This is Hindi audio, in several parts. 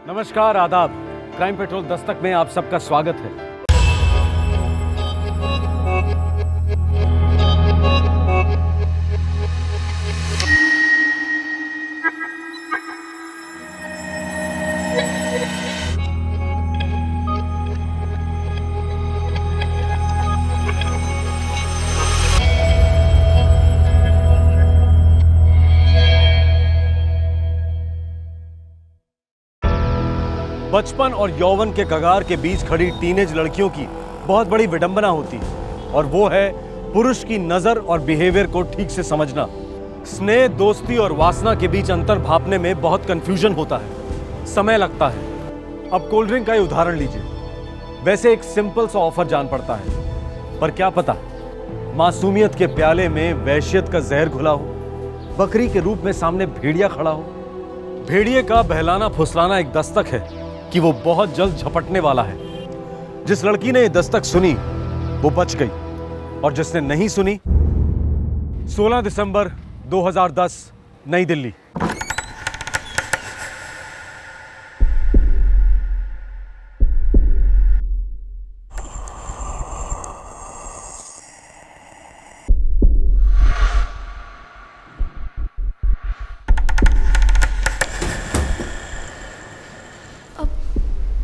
नमस्कार, आदाब। क्राइम पेट्रोल दस्तक में आप सबका स्वागत है। बचपन और यौवन के कगार के बीच खड़ी टीनेज लड़कियों की बहुत बड़ी विडंबना होती है और वो है पुरुष की नजर और बिहेवियर को ठीक से समझना। स्नेह, दोस्ती और वासना के बीच अंतर भांपने में बहुत कंफ्यूजन होता है, समय लगता है। अब कोल्ड ड्रिंक का ही उदाहरण लीजिए। वैसे एक सिंपल सा ऑफर जान पड़ता है, पर क्या पता मासूमियत के प्याले में वैश्यत का जहर घुला हो, बकरी के रूप में सामने भेड़िया खड़ा हो। भेड़िए का बहलाना फुसलाना एक दस्तक है कि वो बहुत जल्द झपटने वाला है। जिस लड़की ने ये दस्तक सुनी वो बच गई और जिसने नहीं सुनी, 16 दिसंबर 2010, नई दिल्ली।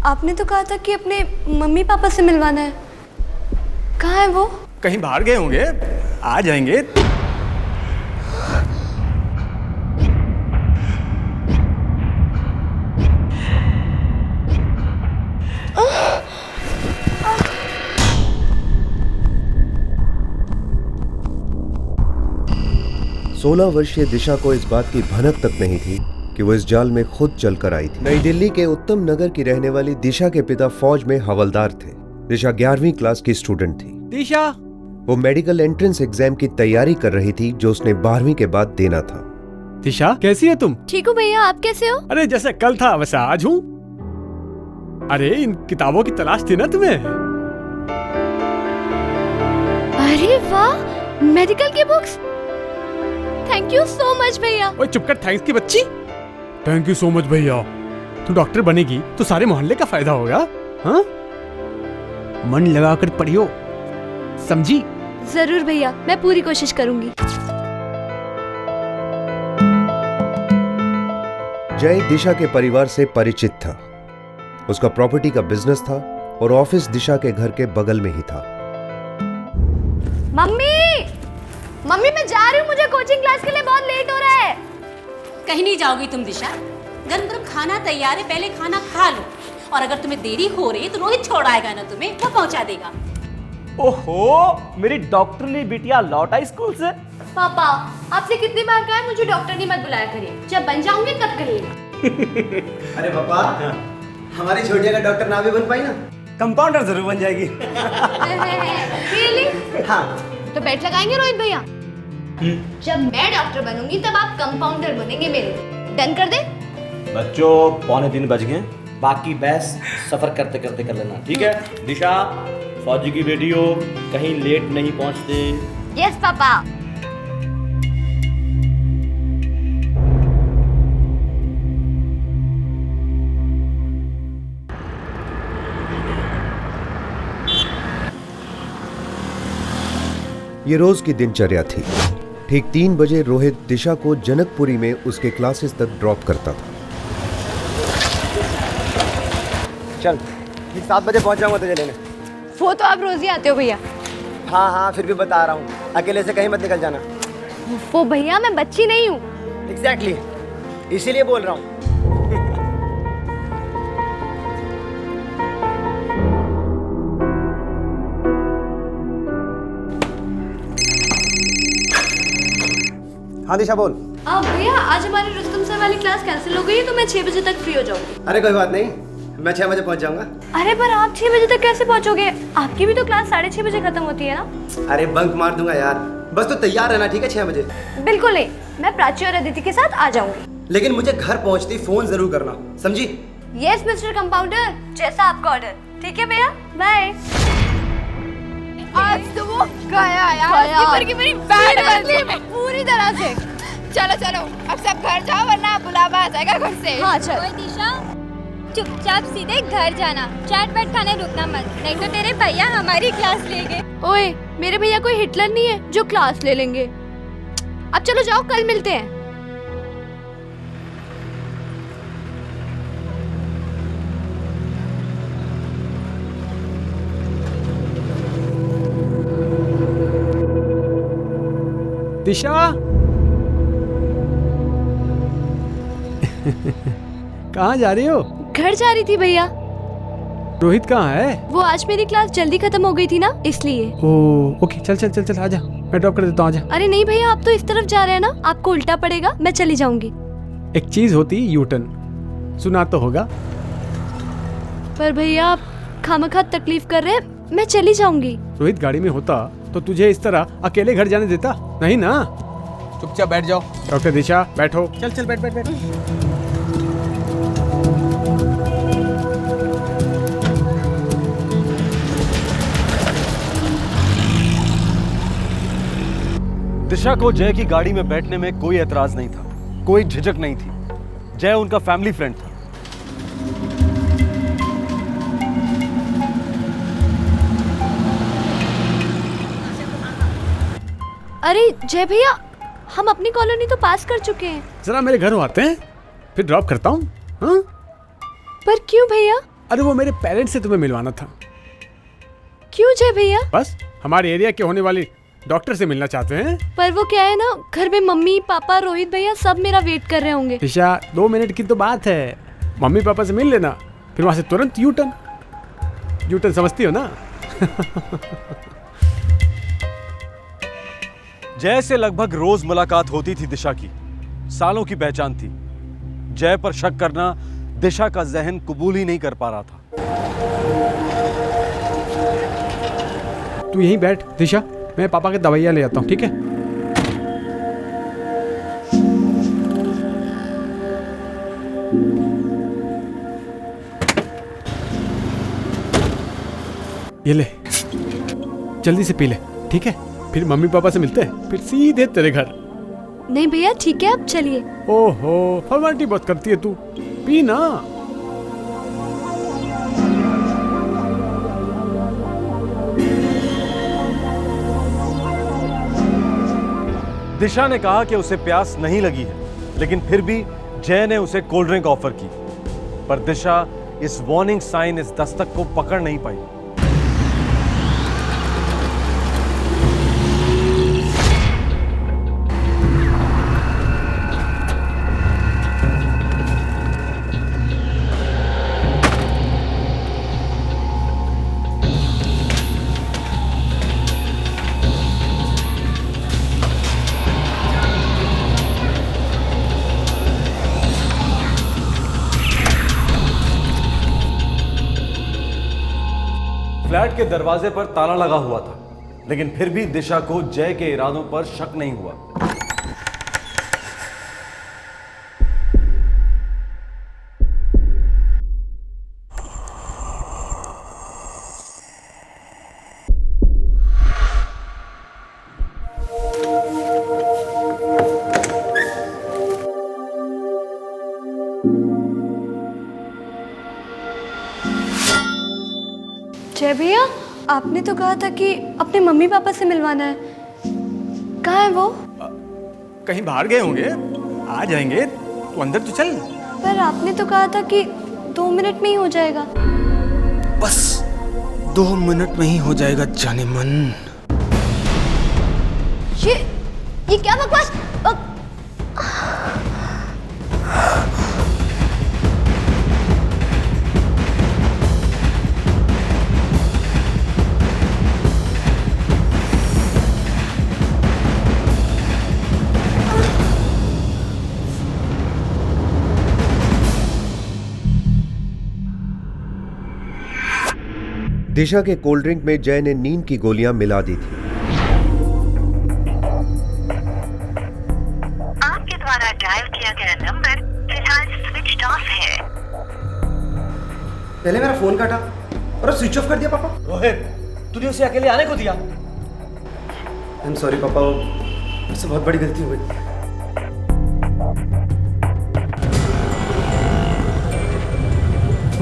आपने तो कहा था कि अपने मम्मी पापा से मिलवाना है। कहाँ है वो? कहीं बाहर गए होंगे, आ जाएंगे। सोलह वर्षीय दिशा को इस बात की भनक तक नहीं थी कि वो इस जाल में खुद चलकर आई थी। नई दिल्ली के उत्तम नगर की रहने वाली दिशा के पिता फौज में हवलदार थे। दिशा 11वीं क्लास की स्टूडेंट थी। दिशा, वो मेडिकल एंट्रेंस एग्जाम की तैयारी कर रही थी जो उसने 12वीं के बाद देना था। दिशा कैसी है तुम? ठीक हूँ भैया, आप कैसे हो? अरे जैसे कल था वैसे आज हूँ। अरे इन किताबों की तलाश थी ना तुम्हें? अरे वाह, मेडिकल की books. Thank you so much भैया। ओए चुप कर, थैंक्स की बच्ची। थैंक यू सो मच भैया। तू डॉक्टर बनेगी तो सारे मोहल्ले का फायदा होगा। हाँ, मन लगाकर पढ़ियो, समझी? जरूर भैया, मैं पूरी कोशिश करूंगी। जय दिशा के परिवार से परिचित था। उसका प्रॉपर्टी का बिजनेस था और ऑफिस दिशा के घर के बगल में ही था। मम्मी, मम्मी मैं जा रही हूँ, मुझे कोचिंग क्लास के लिए बहुत लेट हो रहा है। कहीं नहीं जाओगी तुम दिशा। गरम गरम खाना तैयार है, पहले खाना खा लो। और अगर तुम्हें देरी हो रही है तो रोहित छोड़ आएगा ना तुम्हें, वो पहुंचा देगा। ओहो, मेरी डॉक्टरली बिटिया लौट आई स्कूल से। पापा, आपसे कितनी बार कहा है मुझे डॉक्टर नहीं मत बुलाया करिए, जब बन जाऊंगी तब कहिएगा। अरे पापा, हमारी छोटिया का डॉक्टर ना भी बन पाई ना, कंपाउंडर जरूर बन जाएगी। Really? हाँ। तो बेट लगाएंगे रोहित भैया? जब मैं डॉक्टर बनूंगी तब आप कंपाउंडर बनेंगे मेरे। डन कर दे? बच्चों 2:45 बज गए, बाकी बहस सफर करते करते कर लेना, ठीक है? दिशा, फौजी की बेटी हो, कहीं लेट नहीं पहुंचते। Yes papa. ये रोज की दिनचर्या थी। ठीक 3 बजे रोहित दिशा को जनकपुरी में उसके क्लासेस तक ड्रॉप करता था। चल, ठीक 7 बजे पहुंच जाऊंगा तुझे लेने। वो तो आप रोज ही आते हो भैया। हाँ हाँ, फिर भी बता रहा हूँ, अकेले से कहीं मत निकल जाना। वो भैया, मैं बच्ची नहीं हूँ। एग्जैक्टली, इसीलिए बोल रहा हूँ। हाँ दिशा बोल। भैया, आज हमारी रुस्तम सर वाली क्लास कैंसिल हो गई है तो मैं 6 बजे तक फ्री हो जाऊंगी। अरे कोई बात नहीं, मैं 6 बजे पहुंच जाऊंगा। अरे पर आप 6 बजे तक कैसे पहुंचोगे? आपकी भी तो क्लास 6:30 बजे खत्म होती है ना? अरे बंक मार दूंगा यार, बस तो तैयार रहना, ठीक है? 6 बजे। बिल्कुल नहीं, मैं प्राची और अदिति के साथ आ जाऊंगी। लेकिन मुझे घर पहुंचती फोन जरूर करना, समझी? यस मिस्टर कंपाउंडर, जैसा आपका ऑर्डर। ठीक है भैया, बाय। आज तो वो गया यार, की मेरी बैड बनती पूरी तरह से। चलो चलो अब सब घर जाओ वरना बुलावा आ जाएगा घर से। हाँ चल। दिशा, चुपचाप सीधे घर जाना, चाट बैठ खाने रुकना मत, नहीं तो तेरे भैया हमारी क्लास लेंगे। ओए, मेरे भैया कोई हिटलर नहीं है जो क्लास ले लेंगे। अब चलो जाओ, कल मिलते हैं। दिशा कहाँ जा रही हो? घर जा रही थी भैया। रोहित कहाँ है? वो आज मेरी क्लास जल्दी खत्म हो गई थी ना, इसलिए। ओके, चल चल चल चल, आजा, मैं ड्रॉप कर देता हूँ, आजा। अरे नहीं भैया, आप तो इस तरफ जा रहे हैं ना, आपको उल्टा पड़ेगा, मैं चली जाऊंगी। एक चीज होती यू टर्न, सुना तो होगा। पर भैया आप खामखा तकलीफ कर रहे हैं, मैं चली जाऊंगी। रोहित गाड़ी में होता तो तुझे इस तरह अकेले घर जाने देता? नहीं ना। चुपचाप बैठ जाओ। डॉक्टर दिशा बैठो। चल चल बैठ बैठ बैठ। दिशा को जय की गाड़ी में बैठने में कोई एतराज नहीं था, कोई झिझक नहीं थी। जय उनका फैमिली फ्रेंड था। अरे जय भैया, हम अपनी कॉलोनी तो पास कर चुके हैं। जरा मेरे घर आते हैं, फिर ड्रॉप करता हूँ। हाँ? पर क्यों भैया? अरे वो मेरे पेरेंट्स से तुम्हें मिलवाना था। क्यों जय भैया? बस हमारे एरिया के होने वाली डॉक्टर से मिलना चाहते हैं। पर वो क्या है ना, घर में मम्मी पापा रोहित भैया सब मेरा वेट कर रहे होंगे। दिशा 2 मिनट की तो बात है, मम्मी पापा से मिल लेना, फिर वहां से तुरंत यू टर्न समझती हो ना? जय से लगभग रोज मुलाकात होती थी दिशा की, सालों की पहचान थी। जय पर शक करना दिशा का जहन कबूल ही नहीं कर पा रहा था। तू यहीं बैठ दिशा, मैं पापा के दवाइयाँ ले आता हूँ, ठीक है? ये ले, जल्दी से पी ले, ठीक है? फिर मम्मी पापा से मिलते हैं, फिर सीधे तेरे घर। नहीं भैया ठीक है, अब चलिए। ओहो, फॉर्मेलिटी बहुत करती है तू, पी ना। दिशा ने कहा कि उसे प्यास नहीं लगी है, लेकिन फिर भी जय ने उसे कोल्ड ड्रिंक ऑफर की। पर दिशा इस वार्निंग साइन, इस दस्तक को पकड़ नहीं पाई। फ्लैट के दरवाजे पर ताला लगा हुआ था, लेकिन फिर भी दिशा को जय के इरादों पर शक नहीं हुआ। जय भैया, आपने तो कहा था कि अपने मम्मी पापा से मिलवाना है, कहाँ है वो? कहीं बाहर गए होंगे, आ जाएंगे, तू अंदर तो चल। पर आपने तो कहा था कि 2 मिनट में ही हो जाएगा। बस 2 मिनट में ही हो जाएगा जाने मन। ये क्या बकवास? दिशा के कोल्ड ड्रिंक में जय ने नींद की गोलियां मिला दी थी। आपके द्वारा डायल किया गया नंबर फिलहाल स्विच ऑफ है। पहले मेरा फोन काटा और स्विच ऑफ कर दिया पापा। रोहित, तूने उसे अकेले आने को दिया? आई एम सॉरी पापा, मुझसे बहुत बड़ी गलती हो गई।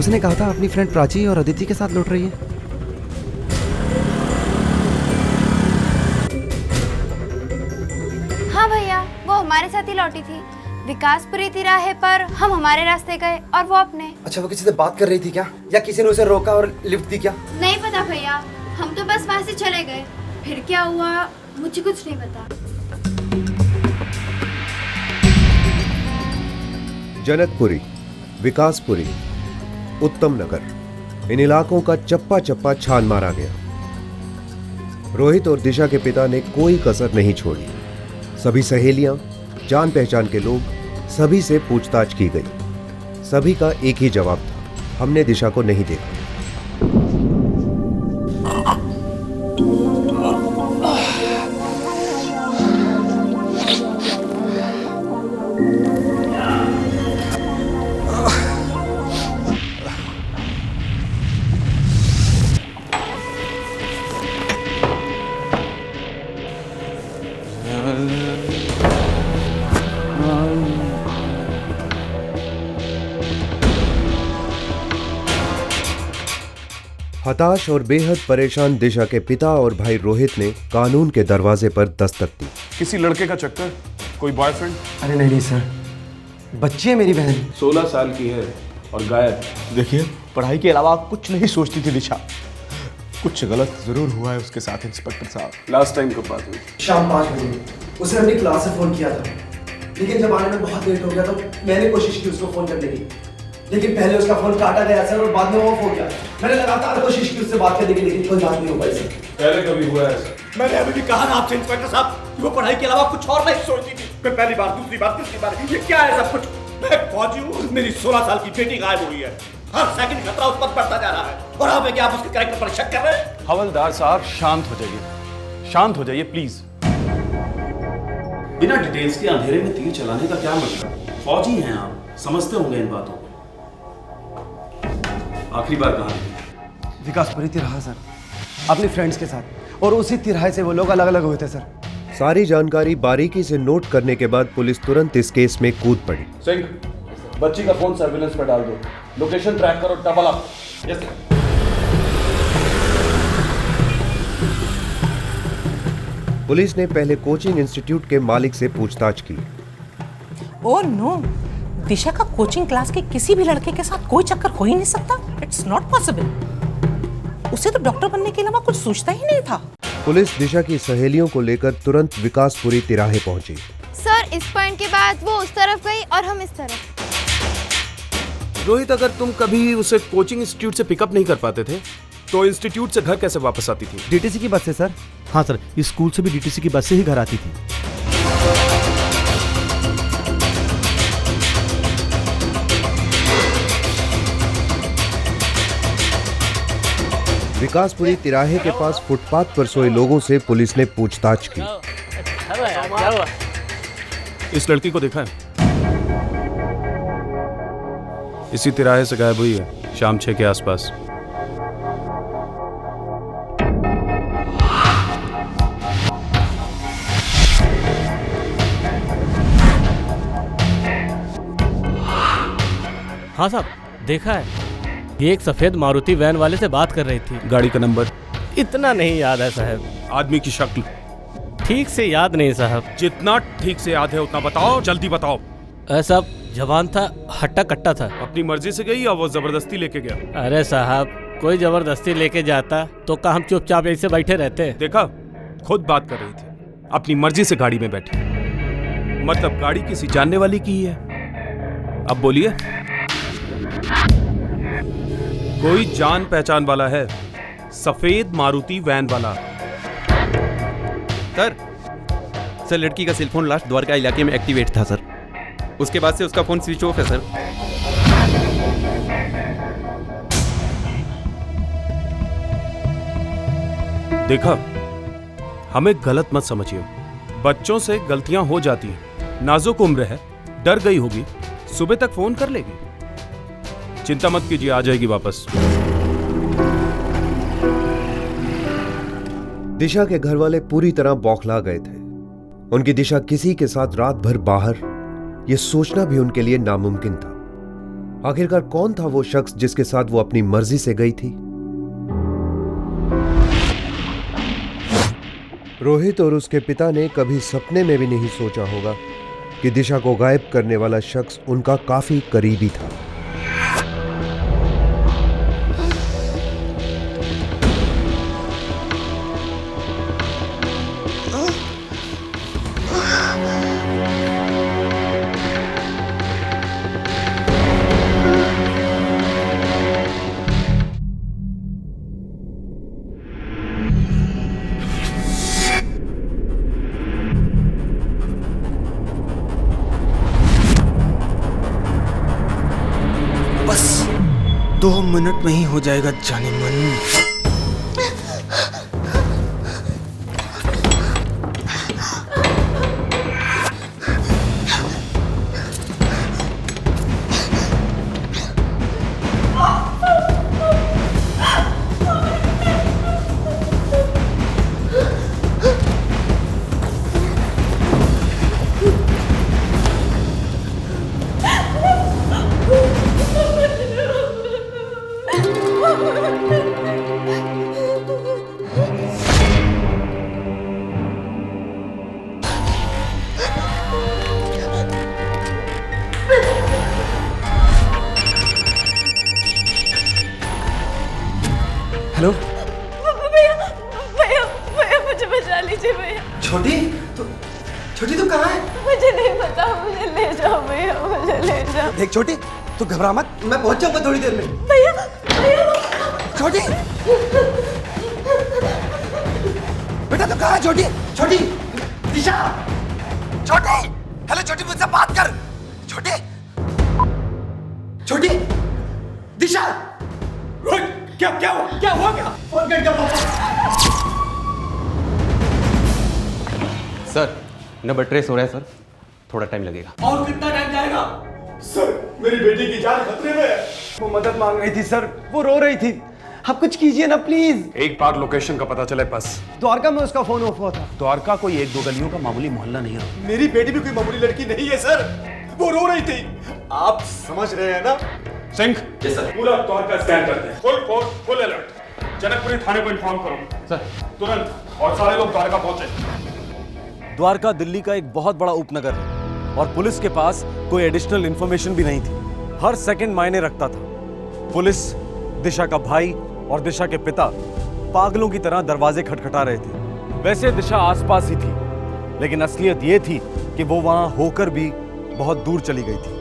उसने कहा था अपनी फ्रेंड प्राची और अदिति के साथ लौट रही है। हाँ भैया, वो हमारे साथ ही लौटी थी। विकासपुरी तिराहे पर हम हमारे रास्ते गए और वो अपने। अच्छा, वो किसी से बात कर रही थी क्या, या किसी ने उसे रोका और लिफ्ट दी क्या? नहीं पता भैया, हम तो बस वहाँ से चले गए। फिर क्या हुआ मुझे कुछ नहीं पता। जनकपुरी, विकासपुरी, उत्तम नगर, इन इलाकों का चप्पा चप्पा छान मारा गया। रोहित और दिशा के पिता ने कोई कसर नहीं छोड़ी। सभी सहेलियां, जान पहचान के लोग, सभी से पूछताछ की गई। सभी का एक ही जवाब था, हमने दिशा को नहीं देखा। हताश और बेहद परेशान दिशा के पिता और भाई रोहित ने कानून के दरवाजे पर दस्तक दी। किसी लड़के का चक्कर, कोई बॉयफ्रेंड? अरे नहीं सर, बच्ची है मेरी बहन। 16 साल की है और गायब। देखिए, पढ़ाई के अलावा कुछ नहीं सोचती थी दिशा। कुछ गलत जरूर हुआ है उसके साथ इंस्पेक्टर साहब। लास्ट टाइम कब बात हुई? शाम 5 बजे उसने अपनी क्लास से फोन किया था, लेकिन जब आने में बहुत लेट हो गया तो मैंने कोशिश की उसको फोन करने की, लेकिन पहले उसका फोन काटा गया सर और बाद में वो फोन किया। मैंने लगातार कोशिश की उससे बात करने की, लेकिन कोई बात नहीं हो पाई सर। पहले कभी हुआ है ऐसा? मैंने अभी भी कहा ना आपसे इंस्पेक्टर साहब कि वो पढ़ाई के अलावा कुछ और नहीं सोचती थी। मैं पहली बार, दूसरी बार, तीसरी बार, ये क्या है सब कुछ? मैं फौजी हूँ, मेरी 16 साल की बेटी गायब हुई है। हर सेकंड खतरा उस पर बढ़ता जा रहा है, और आप क्या आप उसके कैरेक्टर पर शक कर रहे हैं? हवलदार साहब, शांत हो जाइए, शांत हो जाइए प्लीज। बिना डिटेल्स के अंधेरे में तीर चलाने का क्या मतलब? फौजी हैं आप, समझते होंगे इन बातों को। आखिरी बार कहा? विकासपुरी तिराहा सर, अपनी फ्रेंड्स के साथ, और उसी तिराहे से वो लोग अलग अलग हुए थे सर। सारी जानकारी बारीकी से नोट करने के बाद पुलिस तुरंत इस केस में कूद पड़ी। सिंह, बच्ची का फोन सर्विलेंस पर डाल दो, लोकेशन ट्रैक करो, double up. Yes sir. Police ने पहले कोचिंग इंस्टीट्यूट के मालिक से पूछताछ की। ओह नो, दिशा का कोचिंग क्लास के किसी भी लड़के के साथ कोई चक्कर हो ही नहीं सकता। It's not possible. उसे तो डॉक्टर बनने के अलावा कुछ सोचता ही नहीं था। पुलिस दिशा की सहेलियों को लेकर तुरंत विकासपुरी तिराहे पहुंची। सर, इस पॉइंट के बाद वो उस तरफ गई और हम इस तरफ। रोहित, अगर तुम कभी उसे कोचिंग इंस्टीट्यूट से पिकअप नहीं कर पाते थे तो इंस्टीट्यूट से घर कैसे वापस आती थी? डीटीसी की बस से सर। हाँ सर, इस स्कूल से भी डीटीसी की बस से ही घर आती थी। विकासपुरी तिराहे के पास फुटपाथ पर सोए लोगों से पुलिस ने पूछताछ की। इस लड़की को देखा है? इसी तिराहे से गायब हुई है शाम 6 के आसपास। हाँ साहब, देखा है। ये एक सफेद मारुति वैन वाले से बात कर रही थी। गाड़ी का नंबर? इतना नहीं याद है साहब। आदमी की शक्ल? ठीक से याद नहीं साहब। जितना ठीक से याद है उतना बताओ, जल्दी बताओ। ऐसा जवान था, हट्टा कट्टा था। अपनी मर्जी से गई या वो जबरदस्ती लेके गया? अरे साहब, कोई जबरदस्ती लेके जाता तो क्या हम चुपचाप ऐसे बैठे रहते? देखा, खुद बात कर रही थी, अपनी मर्जी से गाड़ी में बैठी। मतलब गाड़ी किसी जानने वाली की ही है। अब बोलिए, कोई जान पहचान वाला है? सफेद मारुति वैन वाला। सर, लड़की का सेलफोन लास्ट द्वारका इलाके में एक्टिवेट था सर। उसके बाद से उसका फोन स्विच ऑफ है सर। देखा, हमें गलत मत समझिए। बच्चों से गलतियां हो जाती हैं। नाजुक उम्र है, डर गई होगी, सुबह तक फोन कर लेगी। चिंता मत कीजिए, आ जाएगी वापस। दिशा के घर वाले पूरी तरह बौखला गए थे। उनकी दिशा किसी के साथ रात भर बाहर, यह सोचना भी उनके लिए नामुमकिन था। आखिरकार कौन था वो शख्स जिसके साथ वो अपनी मर्जी से गई थी? रोहित और उसके पिता ने कभी सपने में भी नहीं सोचा होगा कि दिशा को गायब करने वाला शख्स उनका काफी करीबी था। बस 2 मिनट में ही हो जाएगा जाने मन। हेलो भैया भैया भैया मुझे बचा लीजिए भैया। छोटी तू कहाँ है? मुझे नहीं पता, मुझे ले जाओ भैया, मुझे ले जाओ। देख छोटी, तू घबरा मत, मैं पहुंच जाऊंगा थोड़ी देर में। भैया भैया छोटी बेटा तू कहाँ है? छोटी दिशा, छोटी हेलो छोटी, मुझसे बात कर। छोटी दिशा, रोहित क्या हुआ फोन कर क्या? सर नंबर ट्रेस हो रहा है सर, थोड़ा टाइम लगेगा। और कितना टाइम जाएगा? सर मेरी बेटी की जान खतरे में है। वो मदद मांग रही थी सर, वो रो रही थी, आप कुछ कीजिए ना प्लीज। एक बार लोकेशन का पता चले बस। द्वारका में उसका फोन ऑफ हुआ था। द्वारका कोई 1-2 गलियों का मामूली मोहल्ला नहीं है। मेरी बेटी भी कोई मामूली लड़की नहीं है सर, वो रो रही थी, आप समझ रहे हैं ना? सिंह पूरा द्वारका स्कैन करते हैं, full force full alert. Janakpuri थाने को इन्फॉर्म करो सर तुरंत, और सारे लोग द्वारका पहुंचे। द्वारका दिल्ली का एक बहुत बड़ा उपनगर है और पुलिस के पास कोई एडिशनल इंफॉर्मेशन भी नहीं थी। हर सेकंड मायने रखता था। पुलिस, दिशा का भाई और दिशा के पिता पागलों की तरह दरवाजे खटखटा रहे थे। वैसे दिशा आसपास ही थी, लेकिन असलियत यह थी कि वो वहां होकर भी बहुत दूर चली गई थी।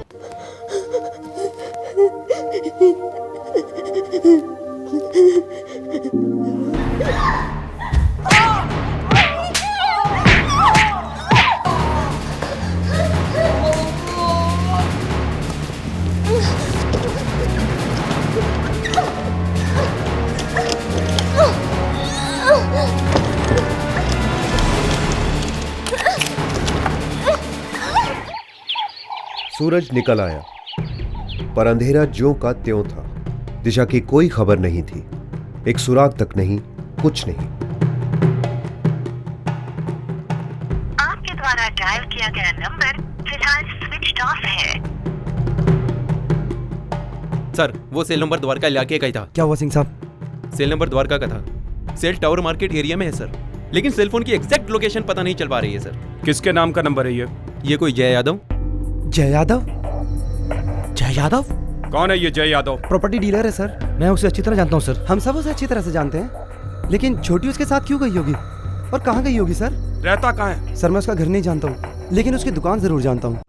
सूरज निकल आया, पर अंधेरा ज्यों का त्यों था। दिशा की कोई खबर नहीं थी, एक सुराग तक नहीं, कुछ नहीं। आपके द्वारा डायल किया गया नंबर फिलहाल स्विच ऑफ है। सर वो सेल नंबर द्वारका इलाके का ही था। क्या हुआ सिंह साहब? सेल नंबर द्वारका का था, सेल टावर मार्केट एरिया में है सर, लेकिन सेल फोन की एग्जैक्ट लोकेशन पता नहीं चल पा रही है सर। किसके नाम का नंबर है ये कोई जय यादव। जय यादव कौन है ये जय यादव? प्रॉपर्टी डीलर है सर, मैं उसे अच्छी तरह जानता हूँ सर। हम सब उसे अच्छी तरह से जानते हैं, लेकिन छोटी उसके साथ क्यों गई होगी और कहाँ गई होगी सर? रहता कहाँ है? सर मैं उसका घर नहीं जानता हूँ, लेकिन उसकी दुकान जरूर जानता हूँ।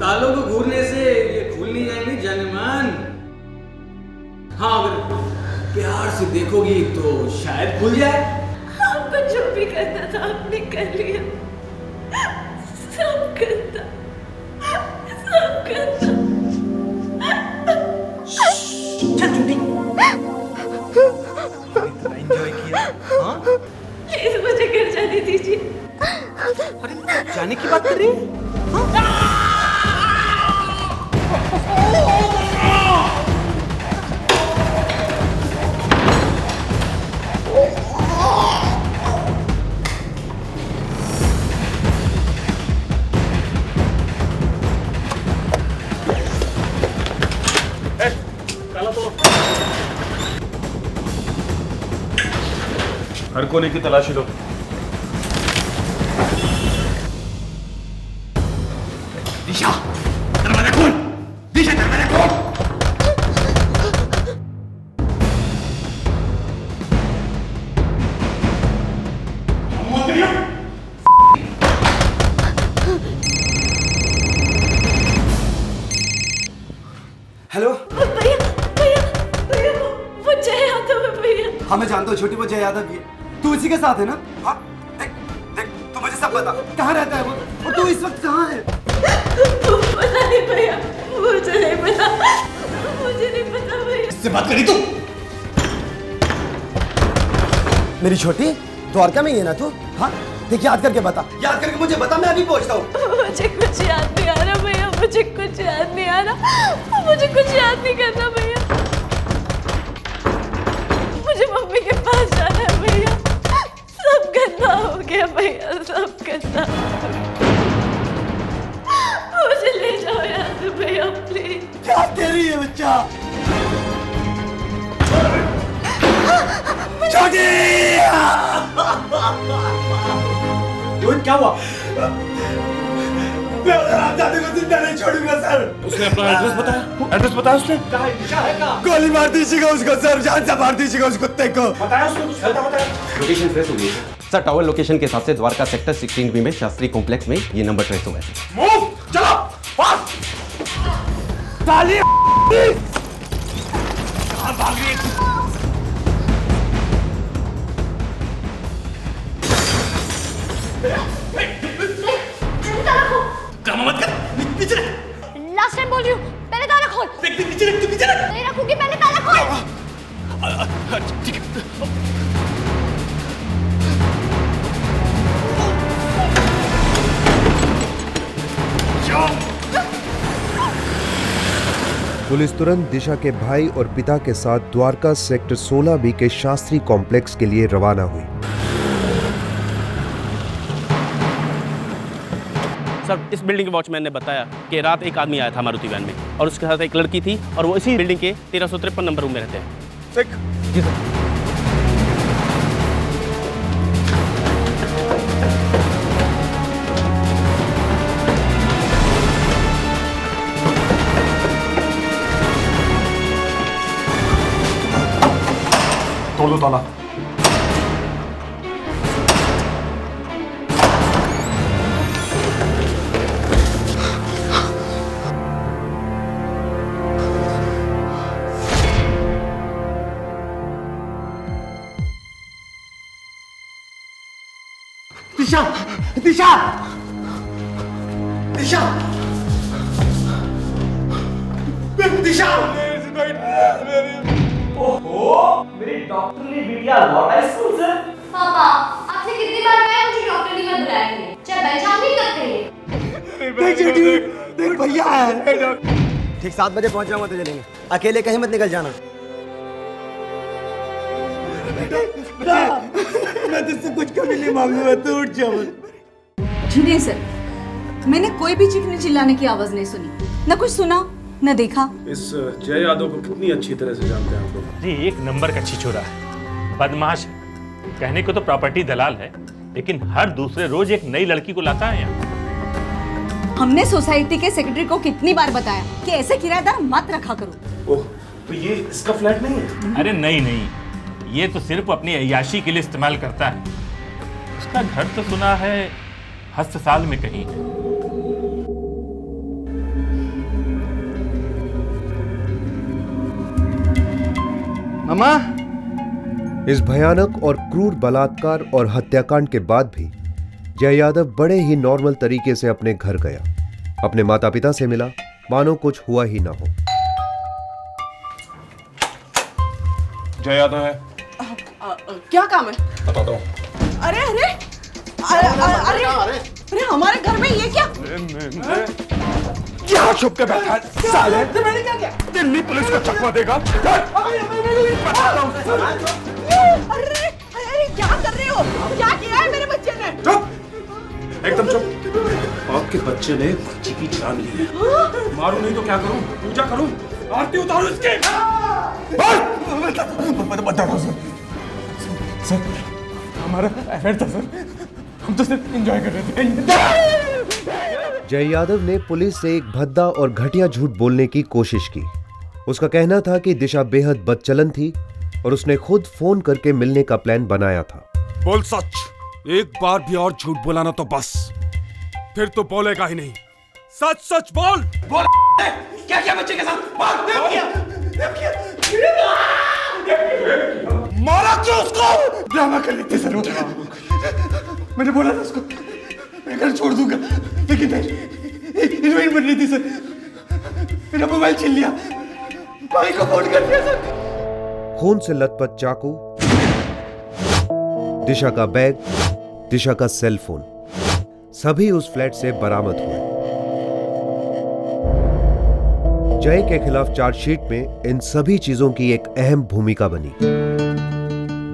तालों को घूरने से ये खुल नहीं जाएंगे जानेमान। हाँ अगर प्यार से देखोगी तो शायद खुल जाए। आपको जो भी करना था आपने कर लिया, सब करता। जाने की बात कर रही है? हर कोने की तलाशी लो। दिशा, दरवाजा खोल। दिशा, दरवाजा खोल। हेलो भैया भैया भैया वो जय यादव है भैया। हाँ मैं जानता हूँ छोटी वो जय यादव भी है। तू इसी के साथ है ना? हाँ देख देख तू मुझे सब बता कहाँ रहता है वो और तू इस वक्त कहाँ है? पता नहीं भैया, मुझे नहीं पता, मुझे नहीं पता भैया। इससे बात करी तू? मेरी छोटी द्वारका में ही है ना तू? हाँ देख याद करके बता, याद करके मुझे बता, मैं अभी पहुंचता हूँ। मुझे कुछ याद नहीं आ रहा भैया, मुझे कुछ याद नहीं आ रहा, मुझे कुछ याद नहीं करना भैया। मुझे मम्मी के पास जाना है भैया, सब गंदा हो गया भैया, सब गंदा। मुझे ले जाओ यहाँ से भैया प्लीज। क्या कह रही है बच्चा? छोटी क्या हुआ? मैं उधर आप जाते को जिंदा नहीं छोड़ूंगा सर। उसने अपना एड्रेस बताया? एड्रेस बताया उसने? कहाँ है? दिशा है कहाँ? गोली मार दीजिएगा उसको सर, जान से मार दीजिएगा उस कुत्ते को। बताया उसने कुछ? बताया। लोकेशन ट्रेस हो गई है सर। टावर लोकेशन के हिसाब से द्वारका सेक्टर 16B में शास्त्री कॉम्प्लेक्स में ये नंबर ट्रेस हुआ है। मूव, चलो, फास्ट। ताली। कहाँ भाग रही है? ड्रामा मत कर, नीचे रख। लास्ट टाइम बोल रही हूँ, पहले ताला खोल। देख देख नीचे रख, तू नीचे रख। नहीं रखूंगी, पहले ताला खोल। ठीक है। पुलिस तुरंत दिशा के भाई और पिता के साथ द्वारका सेक्टर 16B के शास्त्री कॉम्प्लेक्स के लिए रवाना हुई। सर इस बिल्डिंग के वॉचमैन ने बताया कि रात एक आदमी आया था मारुति वैन में और उसके साथ एक लड़की थी और वो इसी बिल्डिंग के 1353 नंबर रूम में रहते हैं। जी सर। तोड़ दो ताला। दिशा दिशा दिशा दिशा। ओहो, मेरी डॉक्टरनी बिटिया लौटा स्कूल से। पापा आपसे कितनी बार कहा मुझे डॉक्टर नहीं मत बुलाया करिए, चाहे पहचान नहीं करते हैं। देख छोटी देख भैया है। ठीक 7 बजे पहुंच जाऊंगा तो चलेंगे, अकेले कहीं मत निकल जाना। मैं तुझसे कुछ कभी नहीं मांगूंगा, तू उठ जा। जी नहीं सर, मैंने कोई भी चीखने चिल्लाने की आवाज नहीं सुनी, न कुछ सुना न देखा। इस जय यादव को कितनी अच्छी तरह से जानते हैं आप लोग? जी एक नंबर का छिछोरा है, बदमाश है। कहने को तो प्रॉपर्टी दलाल है, लेकिन हर दूसरे रोज एक नई लड़की को लाता है यहाँ। हमने सोसाइटी के सेक्रेटरी को कितनी बार बताया कि ऐसे किराएदार मत रखा करो। ओह, तो ये इसका फ्लैट नहीं है? अरे नहीं नहीं, ये तो सिर्फ अपनी अय्याशी के लिए इस्तेमाल करता है। उसका घर तो सुना है हस्तसाल में कहीं है। अम्मा। इस भयानक और क्रूर बलात्कार और हत्याकांड के बाद भी जय यादव बड़े ही नॉर्मल तरीके से अपने घर गया, अपने माता पिता से मिला, मानो कुछ हुआ ही ना हो। जय यादव है। क्या काम है? बताता हूँ। अरे अरे अरे अरे अरे हमारे घर में ये क्या? यहाँ छुप के बैठा है साले। मैंने क्या किया? दिल्ली पुलिस को चकमा देगा। अरे क्या कर रहे हो? क्या किया है मेरे बच्चे ने? चुप, एकदम चुप। आपके बच्चे ने बच्ची की जान ली है। मारूं नहीं तो क्या करूं? पूजा करूं? आरती उतारूं इसके? बताओ सर, हमारा अफेयर था सर, हम तो सिर्फ एंजॉय कर रहे थे। जय यादव ने पुलिस से एक भद्दा और घटिया झूठ बोलने की कोशिश की। उसका कहना था कि दिशा बेहद बदचलन थी और उसने खुद फोन करके मिलने का प्लान बनाया था। बोल सच, एक बार भी और झूठ बोला ना तो बस, फिर तो बोलेगा ही नहीं। सच सच बोल। बोल क्या किया बच्चे के साथ? मारा क्यों उसको? ड्रामा कर लेते सर। मैंने बोला था उसको मैं घर छोड़ दूंगा, लेकिन हीरोइन बन रही थी सर। मेरा मोबाइल छीन लिया, भाई को फोन कर दिया सर। खून से लथपथ चाकू, दिशा का बैग, दिशा का सेल फोन, सभी उस फ्लैट से बरामद हुए। जय के खिलाफ चार्जशीट में इन सभी चीजों की एक अहम भूमिका बनी।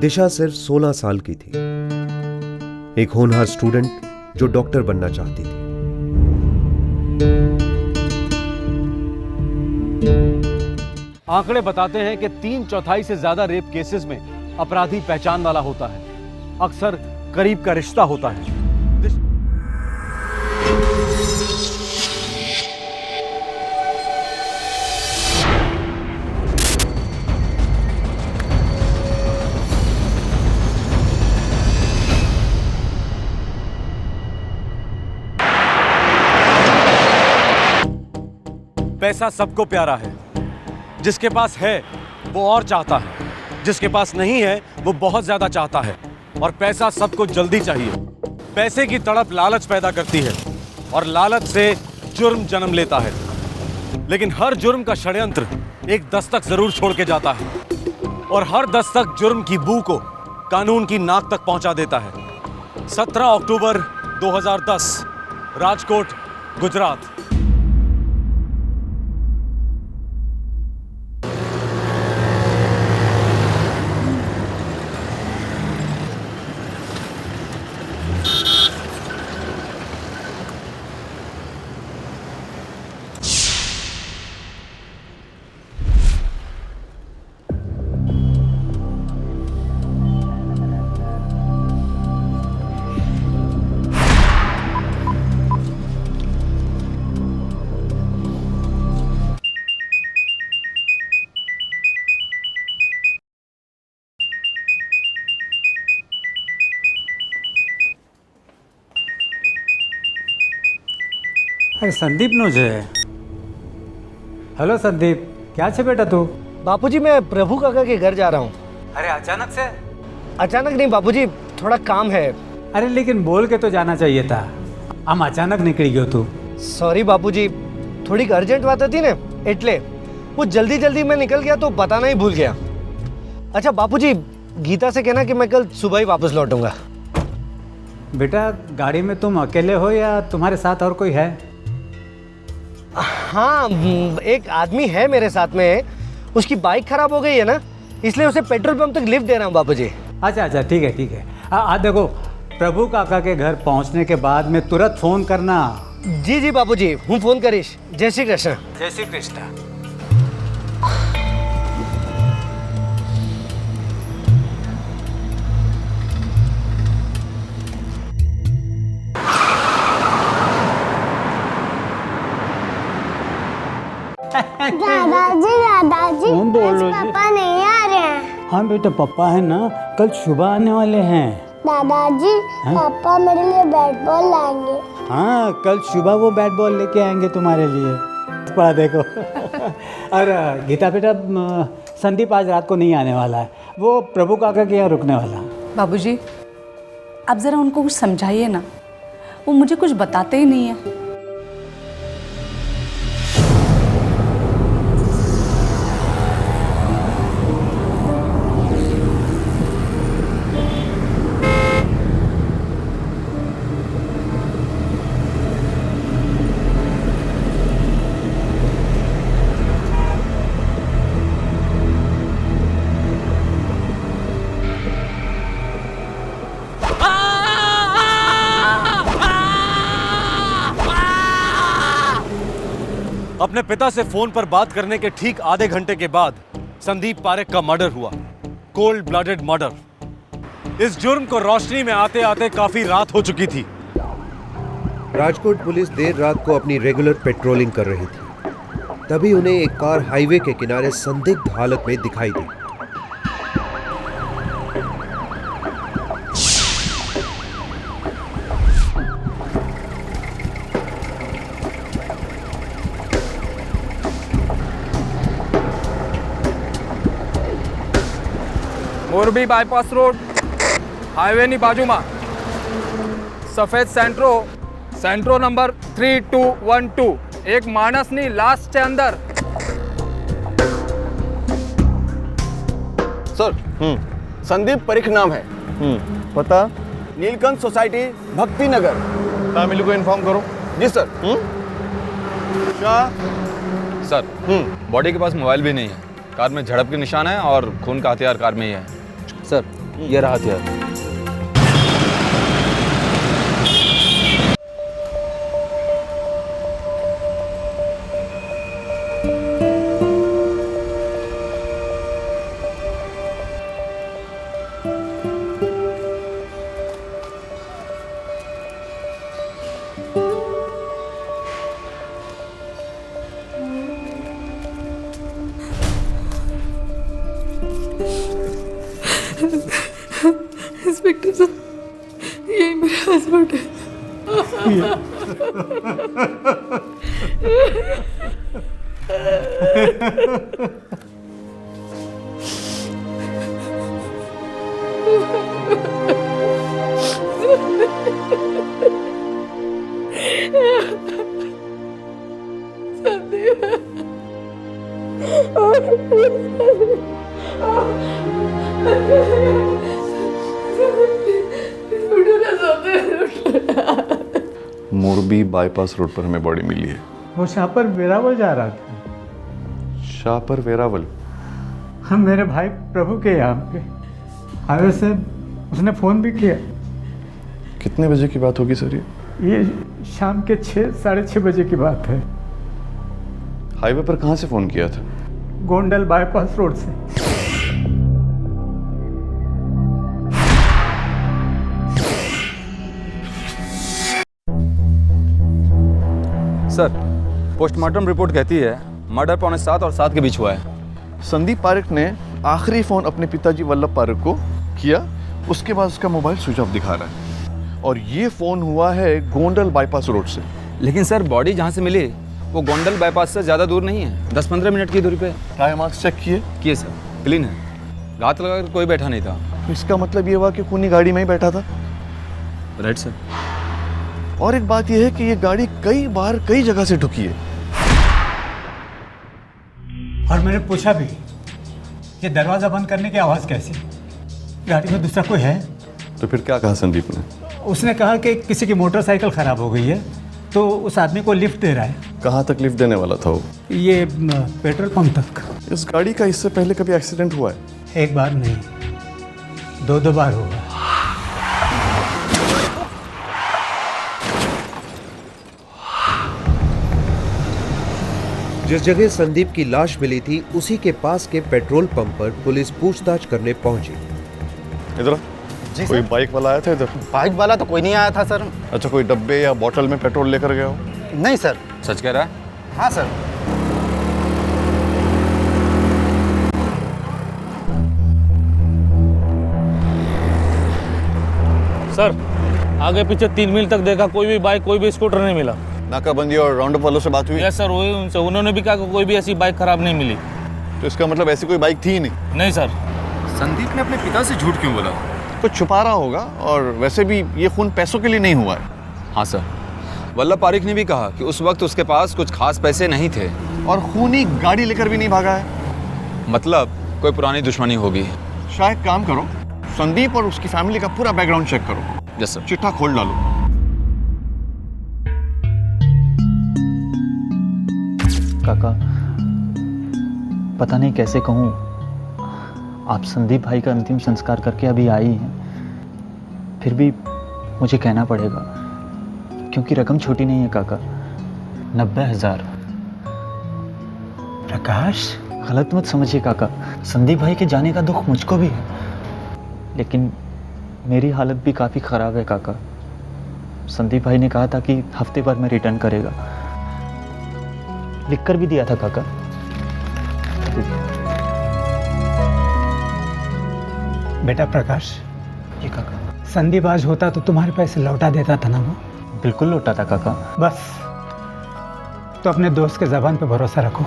दिशा सिर्फ 16 साल की थी, एक होनहार स्टूडेंट जो डॉक्टर बनना चाहती थी। आंकड़े बताते हैं कि 3/4 से ज्यादा रेप केसेस में अपराधी पहचान वाला होता है, अक्सर करीब का रिश्ता होता है। पैसा सबको प्यारा है, जिसके पास है वो और चाहता है, जिसके पास नहीं है वो बहुत ज्यादा चाहता है। और पैसा सबको जल्दी चाहिए। पैसे की तड़प लालच पैदा करती है और लालच से जुर्म जन्म लेता है। लेकिन हर जुर्म का षड्यंत्र एक दस्तक जरूर छोड़ के जाता है, और हर दस्तक जुर्म की बू को कानून की नाक तक पहुंचा देता है। 17 अक्टूबर 2010, राजकोट, गुजरात। अरे संदीप नो जे। हेलो संदीप, क्या छे बेटा तू? बापूजी मैं प्रभु काका के घर जा रहा हूँ। अरे अचानक से? अचानक नहीं बापूजी, थोड़ा काम है। अरे लेकिन बोल के तो जाना चाहिए था, हम अचानक निकली गयो तू। सॉरी बापूजी, थोड़ी अर्जेंट बात थी ना, એટલે वो जल्दी में निकल गया तो बताना ही भूल गया। अच्छा बापूजी, गीता से कहना कि मैं कल सुबह ही वापस लौटूंगा। बेटा गाड़ी में तुम अकेले हो या तुम्हारे साथ और कोई है? हाँ, एक आदमी है मेरे साथ में, उसकी बाइक खराब हो गई है ना, इसलिए उसे पेट्रोल पंप तक लिफ्ट दे रहा हूँ बापूजी। अच्छा ठीक है ठीक है। देखो, प्रभु काका के घर पहुंचने के बाद में तुरंत फोन करना। जी बापूजी, हूँ फोन करीश। जय श्री कृष्ण। जय श्री कृष्ण। दादाजी कौन बोल रहे हो जी? पापा नहीं आ रहे हैं। हाँ बेटा, पापा है ना, कल सुबह आने वाले हैं। दादाजी हाँ? पापा मेरे लिए बैट बॉल लाएंगे। हाँ, कल सुबह वो बैट बॉल लेके आएंगे तुम्हारे लिए। पढ़ा देखो। और गीता बेटा, संदीप आज रात को नहीं आने वाला है, वो प्रभु काका के यहाँ रुकने वाला। बाबूजी, आप ज़रा उनको कुछ समझाइए ना, वो मुझे कुछ बताते ही नहीं है। अपने पिता से फोन पर बात करने के ठीक आधे घंटे के बाद संदीप पारेख का मर्डर हुआ। Cold blooded murder. इस जुर्म को रोशनी में आते आते काफी रात हो चुकी थी। राजकोट पुलिस देर रात को अपनी रेगुलर पेट्रोलिंग कर रही थी। तभी उन्हें एक कार हाईवे के किनारे संदिग्ध हालत में दिखाई दी। મોરબી બાયપાસ રોડ હાઈવેની બાજુમાં સફેદ સેન્ટ્રો નંબર 3212 એક માણસની લાશ છે અંદર। सर संदीप पारेख नाम है। पता नीलकंठ सोसाइटी भक्ति नगर। फैमिली को इन्फॉर्म करो। जी सर। सर बॉडी के पास मोबाइल भी नहीं है। कार में झड़प के निशान है और खून का हथियार कार में ही है। सर ये रहा हथियार। इंस्पेक्टर साहब यही मेरा हस्बैंड मोरबी बाईपास रोड पर हमें बॉडी मिली है। वो शाहपुर वेरावल जा रहा था। शाहपुर वेरावल? हम मेरे भाई प्रभु के यहाँ पे हाईवे से उसने फ़ोन भी किया। कितने बजे की बात होगी सर ये शाम के 6-6:30 बजे की बात है। हाईवे पर कहाँ से फ़ोन किया था? गोंडल बाईपास रोड से। सर पोस्टमार्टम रिपोर्ट कहती है मर्डर 7:45 और 7 के बीच हुआ है। संदीप पारेख ने आखिरी फ़ोन अपने पिताजी वल्लभ पारेख को किया, उसके बाद उसका मोबाइल स्विच ऑफ दिखा रहा है और ये फ़ोन हुआ है गोंडल बाईपास रोड से। लेकिन सर बॉडी जहाँ से मिली वो गोंडल बाईपास से ज़्यादा दूर नहीं है, 10-15 मिनट की दूरी पे। टायर मार्क्स चेक किए सर, क्लीन है। रात लगाकर कोई बैठा नहीं था। तो इसका मतलब ये हुआ कि खूनी गाड़ी में ही बैठा था। Right sir. और एक बात यह है कि ये गाड़ी कई बार कई जगह से ठुकी है। और मैंने पूछा भी ये दरवाज़ा बंद करने की आवाज़ कैसी, गाड़ी में दूसरा कोई है? तो फिर क्या कहा संदीप ने? उसने कहा कि किसी की मोटरसाइकिल ख़राब हो गई है तो उस आदमी को लिफ्ट दे रहा है। कहाँ तक लिफ्ट देने वाला था वो? ये पेट्रोल पंप तक। इस गाड़ी का इससे पहले कभी एक्सीडेंट हुआ है? एक बार नहीं, 2 बार हुआ। जिस जगह संदीप की लाश मिली थी उसी के पास के पेट्रोल पंप पर पुलिस पूछताछ करने पहुंची। इधर कोई बाइक वाला आया था इधर? बाइक वाला तो कोई नहीं आया था सर। अच्छा, कोई डब्बे या बोतल में पेट्रोल लेकर गया हो? नहीं सर। सच कह रहा है? हाँ सर। सर आगे पीछे 3 मील तक देखा, कोई भी बाइक कोई भी स्कूटर नहीं मिला। नाकाबंदी और राउंड अप वालों से बात हुई? यस सर, वही उनसे, उन्होंने भी कहा कि कोई भी ऐसी बाइक खराब नहीं मिली। तो इसका मतलब ऐसी कोई बाइक थी ही नहीं? नहीं सर। संदीप ने अपने पिता से झूठ क्यों बोला? कुछ छुपा रहा होगा, और वैसे भी ये खून पैसों के लिए नहीं हुआ है। हाँ सर, वल्लभ पारेख ने भी कहा कि उस वक्त उसके पास कुछ खास पैसे नहीं थे। और खूनी गाड़ी लेकर भी नहीं भागा है। मतलब कोई पुरानी दुश्मनी होगी। शायद काम करो, संदीप और उसकी फैमिली का पूरा बैकग्राउंड चेक करो। Yes sir. चिट्ठा खोल डालो। काका, पता नहीं कैसे कहूँ, आप संदीप भाई का अंतिम संस्कार करके अभी आई हैं, फिर भी मुझे कहना पड़ेगा क्योंकि रकम छोटी नहीं है काका। 90,000 प्रकाश, गलत मत समझिए काका, संदीप भाई के जाने का दुख मुझको भी है, लेकिन मेरी हालत भी काफ़ी ख़राब है काका। संदीप भाई ने कहा था कि हफ्ते भर में रिटर्न करेगा, लिख कर भी दिया था काका। बेटा प्रकाश। जी काका। संदीप आज होता तो तुम्हारे पैसे लौटा देता था ना वो? बिल्कुल लौटा था काका। बस तो अपने दोस्त के ज़बान पे भरोसा रखो।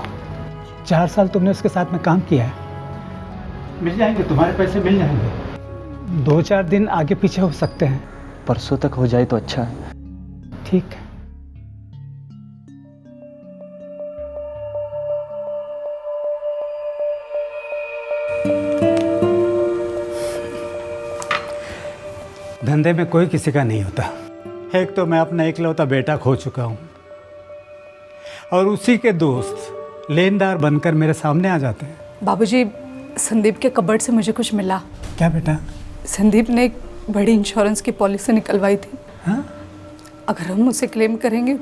4 साल तुमने उसके साथ में काम किया है, मिल जाएंगे तुम्हारे पैसे, मिल जाएंगे। 2-4 दिन आगे पीछे हो सकते हैं। परसों तक हो जाए तो अच्छा है। ठीक है। धंधे में कोई किसी का नहीं होता। एक तो मैं अपना इकलौता बेटा खो चुका हूं और उसी के दोस्त लेनदार बनकर मेरे सामने आ जाते हैं। बाबूजी, संदीप के कबर्ड से मुझे कुछ मिला। क्या बेटा? संदीप ने एक बड़ी इंश्योरेंस की पॉलिसी निकलवाई थी। हाँ? अगर हम उसे क्लेम करेंगे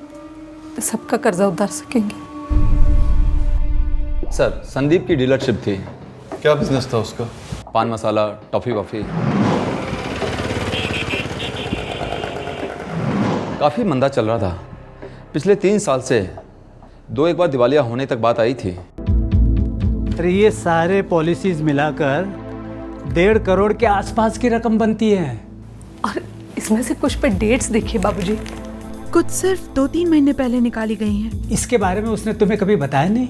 तो सबका कर्जा उतार सकेंगे। सर, संदीप की डीलरशिप थी। क्या बिजनेस था उसका? पान मसाला, टॉफ़ी वॉफ़ी। काफ़ी मंदा चल रहा था। पिछले 3 साल से 2-1 बार दिवालिया होने तक बात आई थी। अरे ये सारे पॉलिसीज मिलाकर 1.5 करोड़ के आसपास की रकम बनती है। और इसमें से कुछ पे डेट्स देखिए बाबूजी, कुछ सिर्फ 2-3 महीने पहले निकाली गई हैं। इसके बारे में उसने तुम्हें कभी बताया नहीं?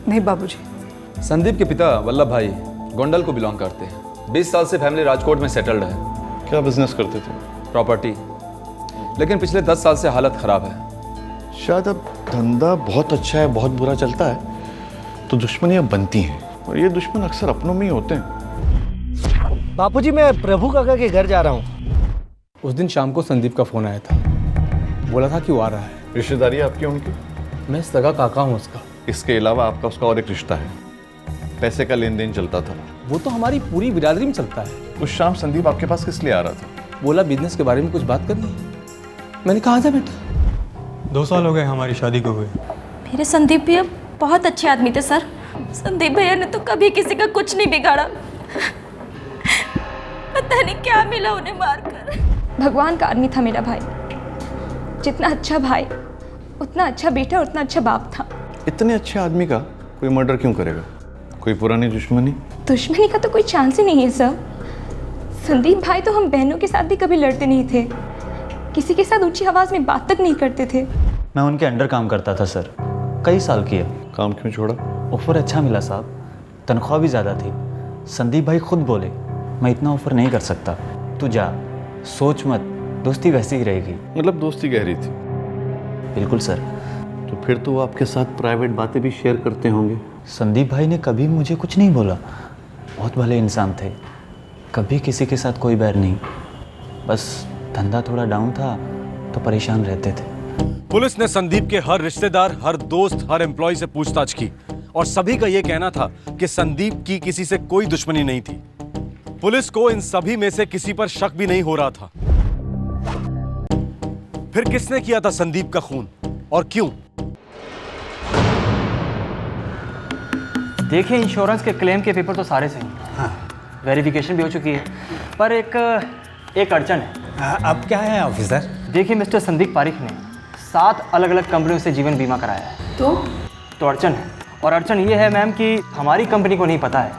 नहीं बाबूजी। संदीप के पिता वल्लभ भाई गोंडल को बिलोंग करते हैं। 20 साल से फैमिली राजकोट में सेटल्ड है। क्या बिजनेस करते थे? प्रॉपर्टी। लेकिन पिछले 10 साल से हालत खराब है। शायद अब धंधा बहुत अच्छा है, बहुत बुरा चलता है तो दुश्मनियां बनती हैं, और ये दुश्मन अक्सर अपनों में ही होते हैं। बापूजी, मैं प्रभु काका के घर जा रहा हूँ। उस दिन शाम को संदीप का फ़ोन आया था, बोला था कि वो आ रहा है। रिश्तेदारी आपकी उनकी? मैं सगा काका हूँ उसका। इसके अलावा आपका उसका और एक रिश्ता है, पैसे का लेन देन चलता था। वो तो हमारी पूरी बिरादरी में चलता है। उस शाम संदीप आपके पास किस लिए आ रहा था? बोला बिजनेस के बारे में कुछ बात करनी है। मैंने कहा था बेटा। 2 साल हो गए हमारी शादी को हुए। मेरे संदीप भैया बहुत अच्छे आदमी थे सर। संदीप भैया ने तो कभी किसी का कुछ नहीं बिगाड़ा। पता नहीं क्या मिला उन्हें मारकर। भगवान का आदमी था मेरा भाई। जितना अच्छा भाई उतना अच्छा बेटा, उतना अच्छा बाप था। इतने अच्छे आदमी का कोई मर्डर क्यों करेगा? कोई पुरानी दुश्मनी? दुश्मनी का तो कोई चांस ही नहीं है सर। संदीप भाई तो हम बहनों के साथ भी कभी लड़ते नहीं थे, किसी के साथ ऊंची आवाज में बात तक नहीं करते थे। मैं उनके अंडर काम करता था सर, कई साल किया। काम क्यों छोड़ा? ऑफर अच्छा मिला साहब, तनख्वाह भी ज़्यादा थी। संदीप भाई खुद बोले मैं इतना ऑफर नहीं कर सकता, तू जा, सोच मत, दोस्ती वैसी ही रहेगी। मतलब दोस्ती गहरी थी? बिल्कुल सर। तो फिर तो वो आपके साथ प्राइवेट बातें भी शेयर करते होंगे? संदीप भाई ने कभी मुझे कुछ नहीं बोला, बहुत भले इंसान थे, कभी किसी के साथ कोई बैर नहीं। बस धंधा थोड़ा डाउन था तो परेशान रहते थे। पुलिस ने संदीप के हर रिश्तेदार, हर दोस्त, हर एम्प्लॉय से पूछताछ की और सभी का यह कहना था कि संदीप की किसी से कोई दुश्मनी नहीं थी। पुलिस को इन सभी में से किसी पर शक भी नहीं हो रहा था। फिर किसने किया था संदीप का खून और क्यों? देखिए, इंश्योरेंस के क्लेम के पेपर तो सारे सही हैं। हाँ। वेरिफिकेशन भी हो चुकी है, पर एक अड़चन है। अब क्या है ऑफिसर? देखिए, मिस्टर संदीप पारिक ने 7 अलग-अलग कंपनियों से जीवन बीमा कराया है। तो अड़चन है, और अड़चन ये है मैम कि हमारी कंपनी को नहीं पता है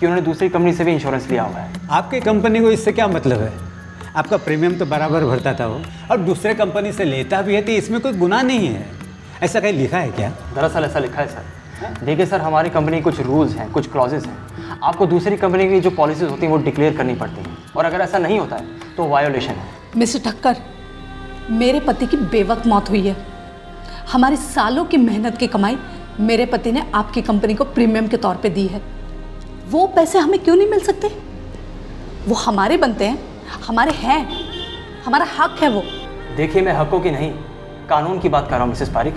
कि उन्होंने दूसरी कंपनी से भी इंश्योरेंस लिया हुआ है। आपकी कंपनी को इससे क्या मतलब है? आपका प्रीमियम तो बराबर भरता था वो, और दूसरे कंपनी से लेता भी है तो इसमें कोई गुनाह नहीं है। ऐसा कहीं लिखा है क्या? दरअसल ऐसा लिखा है सर। देखिए सर, हमारी कंपनी कुछ रूल्स हैं, कुछ क्लॉजेस हैं। आपको दूसरी कंपनी की जो पॉलिसीज होती हैं वो डिक्लेयर करनी पड़ती हैं, और अगर ऐसा नहीं होता है तो वायोलेशन है। मिस्टर ठक्कर, मेरे पति की बेवक्त मौत हुई है। हमारी सालों की मेहनत की कमाई मेरे पति ने आपकी कंपनी को प्रीमियम के तौर पे दी है। वो पैसे हमें क्यों नहीं मिल सकते? वो हमारे बनते हैं, हमारे हैं, हमारा हक है वो। देखिए, मैं हकों की नहीं, कानून की बात कर रहा हूँ मिसेस पारिक,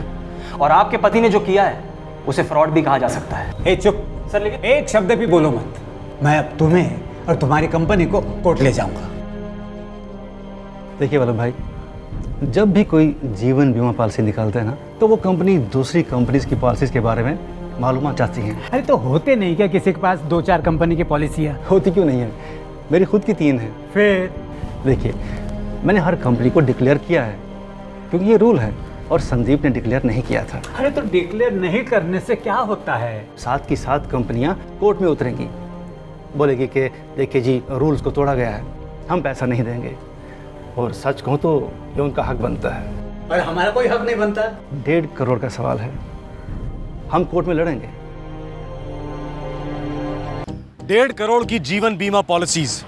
और आपके पति ने जो किया है उसे फ्रॉड भी कहा जा सकता है। ए चुप सर, लेकिन एक शब्द भी बोलो मत। मैं अब तुम्हें और तुम्हारी कंपनी को कोर्ट ले जाऊंगा। देखिए वल्लभ भाई, जब भी कोई जीवन बीमा पॉलिसी निकालते हैं ना, तो वो कंपनी दूसरी कंपनीज की पॉलिसीज के बारे में मालूमात चाहती हैं। अरे तो होते नहीं क्या किसी के पास 2-4 कंपनी की पॉलिसियाँ? होती क्यों नहीं है, मेरी खुद की 3 है। फिर देखिए, मैंने हर कंपनी को डिक्लेयर किया है क्योंकि ये रूल है, और संदीप ने डिक्लेयर नहीं किया था। अरे तो डिक्लेयर नहीं करने से क्या होता है? साथ की साथ कंपनियां कोर्ट में उतरेंगी, बोलेगी कि देखिए जी रूल्स को तोड़ा गया है, हम पैसा नहीं देंगे। और सच कहूँ तो ये उनका हक बनता है। और हमारा कोई हक नहीं बनता। 1.5 करोड़ का सवाल है, हम कोर्ट में लड़ेंगे। 1.5 करोड़ की जीवन बीमा पॉलिसीज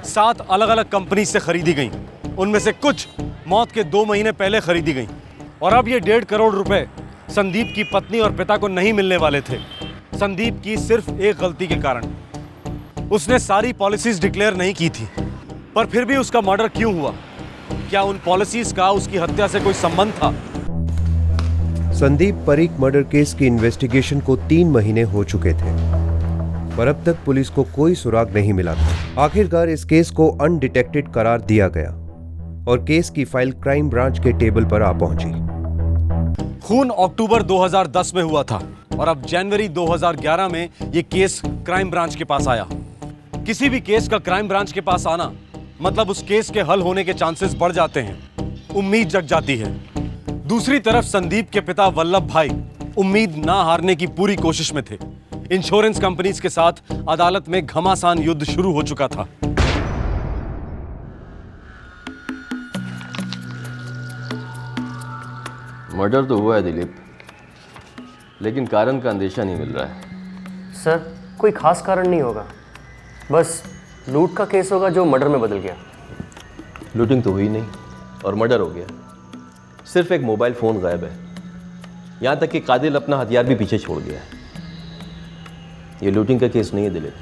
7 अलग अलग कंपनी से खरीदी गई। उनमें से कुछ मौत के 2 महीने पहले खरीदी गई, और अब ये 1.5 करोड़ रुपए संदीप की पत्नी और पिता को नहीं मिलने वाले थे। संदीप की सिर्फ एक गलती के कारण। उसने सारी पॉलिसीज डिक्लेयर नहीं की थी, पर फिर भी उसका मर्डर क्यों हुआ? क्या उन पॉलिसीज का उसकी हत्या से कोई संबंध था? संदीप परीक मर्डर केस की इन्वेस्टिगेशन को 3 महीने हो चुके थे, पर अब तक पुलिस को कोई सुराग नहीं मिला था। आखिरकार इस केस को अनडिटेक्टेड करार दिया गया और केस की फाइल क्राइम ब्रांच के टेबल पर आ पहुंची। खून अक्टूबर 2010 में हुआ था, और अब जनवरी 2011 में यह केस क्राइम ब्रांच के पास आया। किसी भी केस का क्राइम ब्रांच के पास आना मतलब उस केस के हल होने के चांसेस बढ़ जाते हैं, उम्मीद जग जाती है। दूसरी तरफ संदीप के पिता वल्लभ भाई उम्मीद ना हारने की पूरी कोशिश में थे। इंश्योरेंस कंपनीज के साथ अदालत में घमासान युद्ध शुरू हो चुका था। मर्डर तो हुआ है दिलीप, लेकिन कारण का अंदेशा नहीं मिल रहा है। सर, कोई खास कारण नहीं होगा, बस लूट का केस होगा जो मर्डर में बदल गया। लूटिंग तो हुई नहीं और मर्डर हो गया। सिर्फ एक मोबाइल फ़ोन गायब है, यहाँ तक कि कादिल अपना हथियार भी पीछे छोड़ गया है। ये लूटिंग का केस नहीं है दिलीप,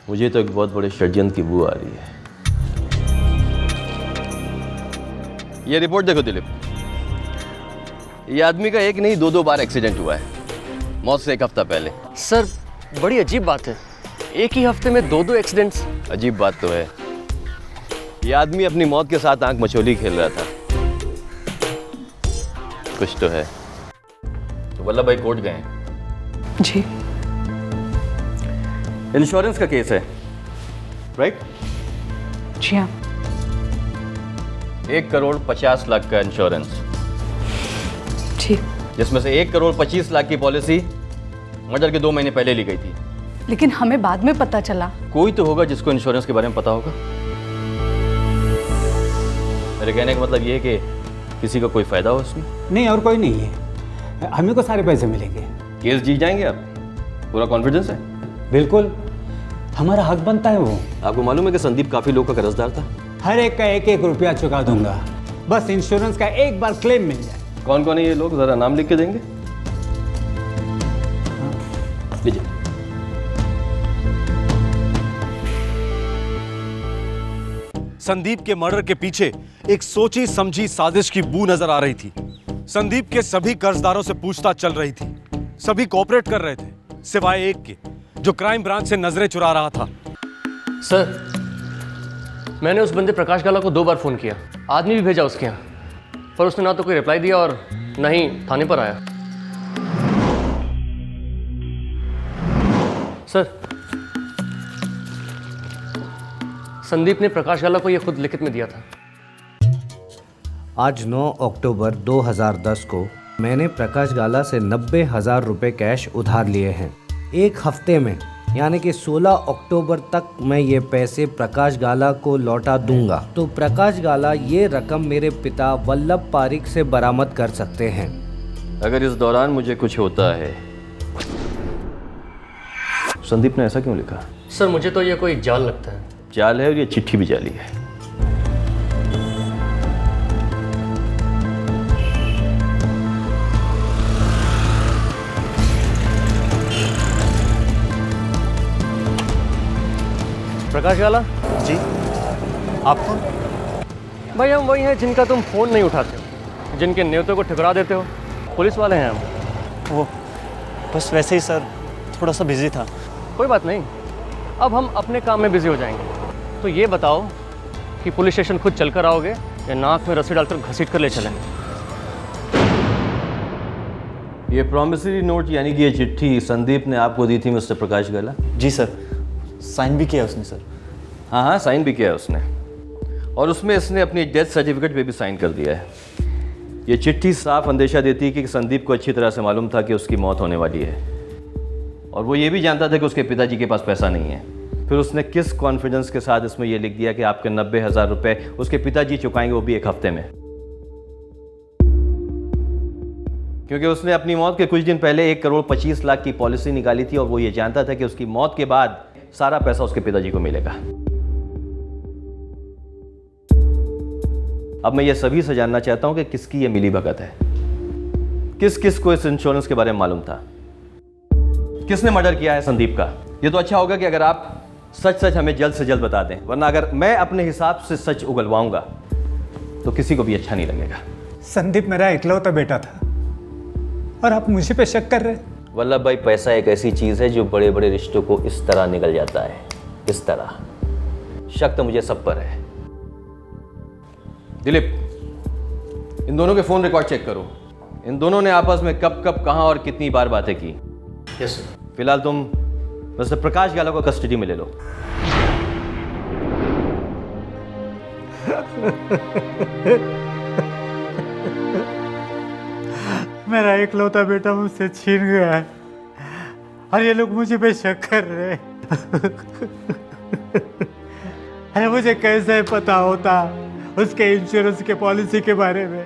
मुझे तो एक बहुत बड़े षड्यंत्र की बू आ रही है। ये रिपोर्ट देखो दिलीप, ये आदमी का एक नहीं 2-2 बार एक्सीडेंट हुआ है, मौत से 1 हफ्ता पहले। सर, बड़ी अजीब बात है, एक ही हफ्ते में 2 एक्सीडेंट्स। अजीब बात तो है, ये आदमी अपनी मौत के साथ आंख मचोली खेल रहा था। कुछ तो है। तो वल्लभ भाई कोर्ट गए हैं? जी। इंश्योरेंस का केस है, राइट? जी हाँ। 1 करोड़ 50 लाख का इंश्योरेंस, ठीक, जिसमें से 1 करोड़ 25 लाख की पॉलिसी मर्डर के 2 महीने पहले ली गई थी। लेकिन हमें बाद में पता चला। कोई तो होगा जिसको इंश्योरेंस के बारे में पता होगा। मेरे कहने का मतलब ये है कि किसी का कोई फायदा हो उसमें? नहीं, और कोई नहीं है, हमें को सारे पैसे मिलेंगे। केस जीत जाएंगे आप? पूरा कॉन्फिडेंस है? बिल्कुल, हमारा हक बनता है वो। आपको मालूम है कि संदीप काफी लोग का कर्जदार था? हर एक का 1-1 रुपया चुका दूंगा, बस इंश्योरेंस का एक बार क्लेम मिल जाए। कौन कौन है ये लोग, जरा नाम लिख के देंगे? लीजिए। संदीप के मर्डर के पीछे एक सोची समझी साजिश की बू नजर आ रही थी। संदीप के सभी कर्जदारों से पूछताछ चल रही थी, सभी कोऑपरेट कर रहे थे, सिवाय एक के जो क्राइम ब्रांच से नजरें चुरा रहा था। सर, मैंने उस बंदे प्रकाश गाला को 2 बार फ़ोन किया, आदमी भी भेजा उसके यहाँ, पर उसने ना तो कोई रिप्लाई दिया और ना ही थाने पर आया। सर, संदीप ने प्रकाश गाला को यह खुद लिखित में दिया था। आज 9 अक्टूबर 2010 को मैंने प्रकाश गाला से 90,000 रुपये कैश उधार लिए हैं। 1 हफ्ते में यानी कि 16 अक्टूबर तक मैं ये पैसे प्रकाश गाला को लौटा दूंगा, तो प्रकाश गाला ये रकम मेरे पिता वल्लभ पारिक से बरामद कर सकते हैं। अगर इस दौरान मुझे कुछ होता है, संदीप ने ऐसा क्यों लिखा? सर, मुझे तो ये कोई जाल लगता है। जाल है और ये चिट्ठी भी जाली है। प्रकाश गाला जी, आप कौन? भाई, हम वही हैं जिनका तुम फ़ोन नहीं उठाते हो, जिनके न्योतों को ठुकरा देते हो। पुलिस वाले हैं हम। वो बस वैसे ही सर, थोड़ा सा बिजी था। कोई बात नहीं, अब हम अपने काम में बिजी हो जाएंगे। तो ये बताओ कि पुलिस स्टेशन खुद चलकर आओगे या नाक में रस्सी डालकर घसीट कर ले चलें? ये प्रॉमिसरी नोट यानी कि ये चिट्ठी संदीप ने आपको दी थी मिस्टर प्रकाश गाला? जी सर, साइन भी किया उसने सर। हाँ, साइन भी किया है उसने, और उसमें इसने अपनी डेथ सर्टिफिकेट पे भी साइन कर दिया है। ये चिट्ठी साफ अंदेशा देती है कि संदीप को अच्छी तरह से मालूम था कि उसकी मौत होने वाली है, और वो ये भी जानता था कि उसके पिताजी के पास पैसा नहीं है। फिर उसने किस कॉन्फिडेंस के साथ इसमें यह लिख दिया कि आपके 90,000 रुपए उसके पिताजी चुकाएंगे, वो भी 1 हफ्ते में। क्योंकि उसने अपनी मौत के कुछ दिन पहले 1,25,00,000 की पॉलिसी निकाली थी, और वो ये जानता था कि उसकी मौत के बाद सारा पैसा उसके पिताजी को मिलेगा। अब मैं ये सभी से जानना चाहता हूं कि किसकी ये मिलीभगत है, किस किस को इस इंश्योरेंस के बारे में मालूम था, किसने मर्डर किया है संदीप का। ये तो अच्छा होगा कि अगर आप सच सच हमें जल्द से जल्द बता दें, वरना अगर मैं अपने हिसाब से सच उगलवाऊंगा तो किसी को भी अच्छा नहीं लगेगा। संदीप मेरा इकलौता बेटा था और आप मुझे पे शक कर रहे हैं। वल्लभ भाई, पैसा एक ऐसी चीज है जो बड़े बड़े रिश्तों को इस तरह निकल जाता है, इस तरह। शक तो मुझे सब पर है। दिलीप, इन दोनों के फोन रिकॉर्ड चेक करो। इन दोनों ने आपस में कब कब कहां और कितनी बार बातें की। Yes sir. फिलहाल तुम मिस्टर प्रकाश गाला को कस्टडी में ले लो। मेरा इकलौता बेटा मुझसे छीन गया है और ये लोग मुझे पे शक कर रहे हैं। अरे मुझे कैसे पता होता उसके इंश्योरेंस के पॉलिसी के बारे में।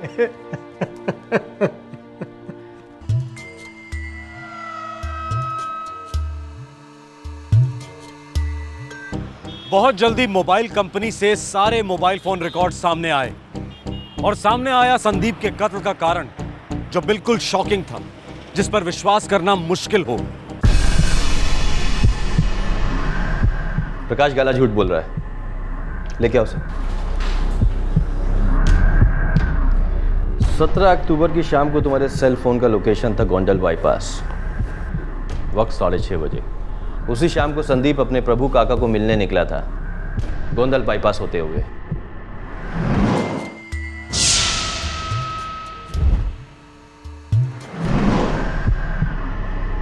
बहुत जल्दी मोबाइल कंपनी से सारे मोबाइल फोन रिकॉर्ड सामने आए, और सामने आया संदीप के कत्ल का कारण, जो बिल्कुल शॉकिंग था, जिस पर विश्वास करना मुश्किल हो। प्रकाश गाला झूठ बोल रहा है, लेके आओ उसे। 17 अक्टूबर की शाम को तुम्हारे सेल फोन का लोकेशन था गोंडल बाईपास, वक्त 6:30 बजे। उसी शाम को संदीप अपने प्रभु काका को मिलने निकला था, गोंडल बाईपास होते हुए।